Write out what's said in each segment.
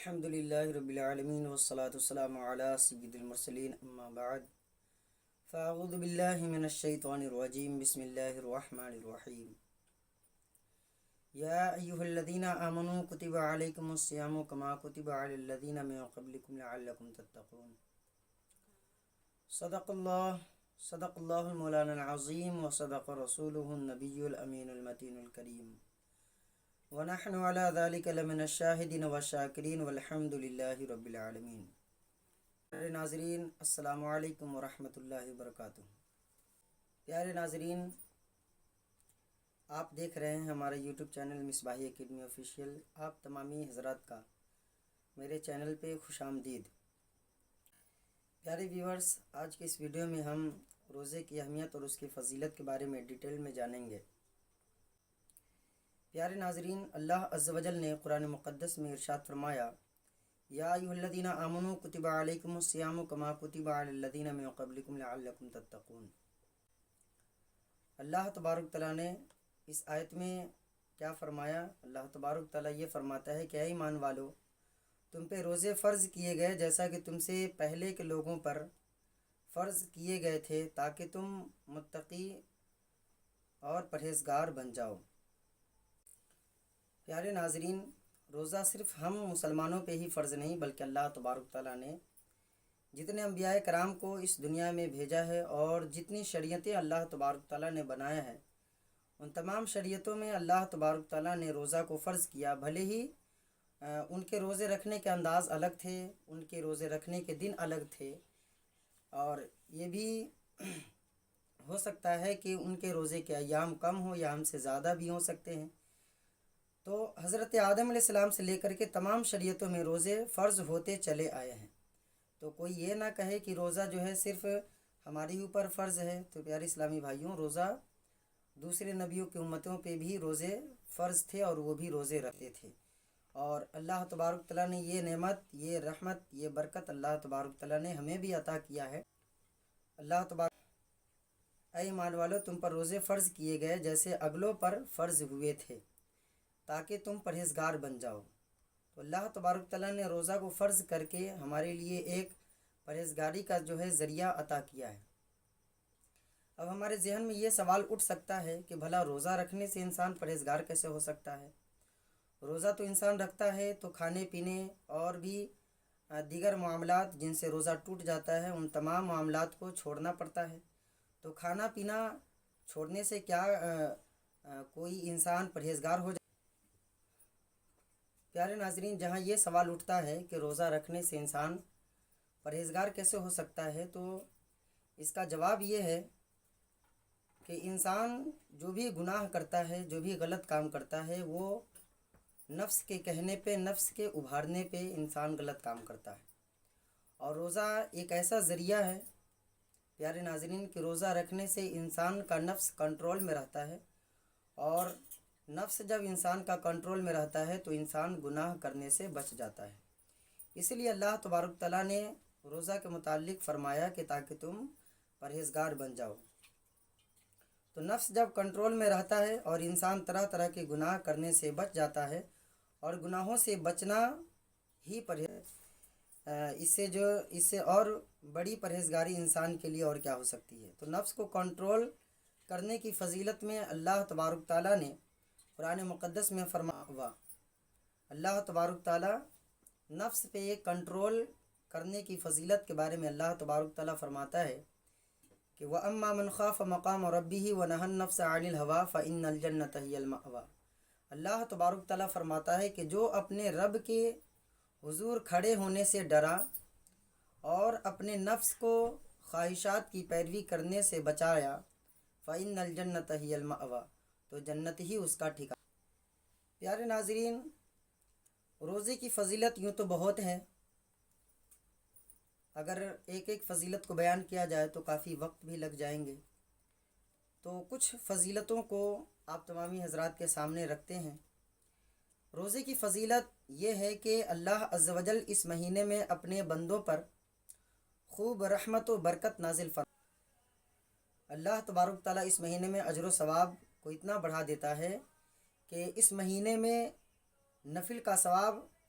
الحمد للہ رب العالمین والصلاة والسلام علی سید المرسلین اما بعد فاعوذ باللہ من الشیطان الرجیم بسم اللہ الرحمن الرحیم یا ایہا الذین آمنوا کتب علیکم الصیام کما کتب علی الذین من قبلکم لعلکم تتقون۔ صدق اللہ مولانا العظیم وصدق رسولہ النبی الامین المتین الکریم ونحن على ذلك لمن الشاہدین والشاکرین والحمد للہ رب العالمین۔ پیارے ناظرین، السلام علیکم ورحمۃ اللہ وبرکاتہ۔ پیارے ناظرین، آپ دیکھ رہے ہیں ہمارا YouTube channel Misbahi academy official. آپ تمامی حضرات کا میرے چینل پہ خوش آمدید۔ پیارے ویورز، آج کے اس ویڈیو میں ہم روزے کی اہمیت اور اس کی فضیلت کے بارے میں ڈیٹیل میں جانیں گے۔ پیارے ناظرین، اللہ عز و جل نے قرآن مقدس میں ارشاد فرمایا، یا ایھا الذین آمنوا کتب علیکم الصیام کما کتب علی الذین من قبلکم لعلکم تتقون۔ اللہ تبارک تعالیٰ نے اس آیت میں کیا فرمایا؟ اللہ تبارک تعالیٰ یہ فرماتا ہے کہ اے ایمان والو، تم پہ روزے فرض کیے گئے جیسا کہ تم سے پہلے کے لوگوں پر فرض کیے گئے تھے، تاکہ تم متقی اور پرہیزگار بن جاؤ۔ پیارے ناظرین، روزہ صرف ہم مسلمانوں پہ ہی فرض نہیں بلکہ اللہ تبارک تعالیٰ نے جتنے انبیاء کرام کو اس دنیا میں بھیجا ہے اور جتنی شریعتیں اللہ تبارک تعالیٰ نے بنایا ہے، ان تمام شریعتوں میں اللہ تبارک تعالیٰ نے روزہ کو فرض کیا۔ بھلے ہی ان کے روزے رکھنے کے انداز الگ تھے، ان کے روزے رکھنے کے دن الگ تھے، اور یہ بھی ہو سکتا ہے کہ ان کے روزے کے ایام کم ہوں یا ہم سے زیادہ بھی ہو سکتے ہیں۔ تو حضرت آدم علیہ السلام سے لے کر کے تمام شریعتوں میں روزے فرض ہوتے چلے آئے ہیں۔ تو کوئی یہ نہ کہے کہ روزہ جو ہے صرف ہمارے اوپر فرض ہے۔ تو پیارے اسلامی بھائیوں، روزہ دوسرے نبیوں کی امتوں پہ بھی روزے فرض تھے اور وہ بھی روزے رکھتے تھے، اور اللہ تبارک تعالیٰ نے یہ نعمت، یہ رحمت، یہ برکت اللہ تبارک تعالیٰ نے ہمیں بھی عطا کیا ہے۔ اللہ تبارک، اے ایمان والو، تم پر روزے فرض کیے گئے جیسے اگلوں پر فرض ہوئے تھے، تاکہ تم پرہیزگار بن جاؤ۔ تو اللہ تبارک تعالیٰ نے روزہ کو فرض کر کے ہمارے لیے ایک پرہیزگاری کا جو ہے ذریعہ عطا کیا ہے۔ اب ہمارے ذہن میں یہ سوال اٹھ سکتا ہے کہ بھلا روزہ رکھنے سے انسان پرہیزگار کیسے ہو سکتا ہے؟ روزہ تو انسان رکھتا ہے تو کھانے پینے اور بھی دیگر معاملات جن سے روزہ ٹوٹ جاتا ہے، ان تمام معاملات کو چھوڑنا پڑتا ہے۔ تو کھانا پینا چھوڑنے سے کیا کوئی انسان پرہیزگار ہو جائے؟ پیارے ناظرین، جہاں یہ سوال اٹھتا ہے کہ روزہ رکھنے سے انسان پرہیزگار کیسے ہو سکتا ہے، تو اس کا جواب یہ ہے کہ انسان جو بھی گناہ کرتا ہے، جو بھی غلط کام کرتا ہے، وہ نفس کے کہنے پہ، نفس کے ابھارنے پہ انسان غلط کام کرتا ہے۔ اور روزہ ایک ایسا ذریعہ ہے پیارے ناظرین کہ روزہ رکھنے سے انسان کا نفس کنٹرول میں رہتا ہے، اور نفس جب انسان کا کنٹرول میں رہتا ہے تو انسان گناہ کرنے سے بچ جاتا ہے۔ اس لیے اللہ تبارک تعالیٰ نے روزہ کے متعلق فرمایا کہ تاکہ تم پرہیزگار بن جاؤ۔ تو نفس جب کنٹرول میں رہتا ہے اور انسان طرح طرح کے گناہ کرنے سے بچ جاتا ہے، اور گناہوں سے بچنا ہی اس سے اور بڑی پرہیزگاری انسان کے لیے اور کیا ہو سکتی ہے؟ تو نفس کو کنٹرول کرنے کی فضیلت میں اللہ تبارک تعالیٰ نے قرآن مقدس میں فرمایا ہوا، اللہ تبارک تعالیٰ نفس پہ ایک کنٹرول کرنے کی فضیلت کے بارے میں اللہ تبارک تعالیٰ فرماتا ہے کہ وَأَمَّا مَنْ خَافَ مَقَامَ رَبِّهِ وَنَهَى النَّفْسَ عَنِ الْهَوَىٰ فَإِنَّ الْجَنَّةَ هِيَ الْمَأْوَىٰ۔ اللہ تبارک تعالیٰ فرماتا ہے کہ جو اپنے رب کے حضور کھڑے ہونے سے ڈرا اور اپنے نفس کو خواہشات کی پیروی کرنے سے بچایا، فَإِنَّ الْجَنَّةَ هِيَ الْمَأْوَىٰ، تو جنت ہی اس کا ٹھکانہ۔ پیارے ناظرین، روزے کی فضیلت یوں تو بہت ہے، اگر ایک ایک فضیلت کو بیان کیا جائے تو کافی وقت بھی لگ جائیں گے۔ تو کچھ فضیلتوں کو آپ تمامی حضرات کے سامنے رکھتے ہیں۔ روزے کی فضیلت یہ ہے کہ اللہ عز و جل اس مہینے میں اپنے بندوں پر خوب رحمت و برکت نازل فرماتا ہے۔ اللہ تبارک تعالیٰ اس مہینے میں اجر و ثواب کو اتنا بڑھا دیتا ہے کہ اس مہینے میں نفل کا ثواب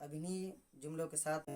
اب انہی جملوں کے ساتھ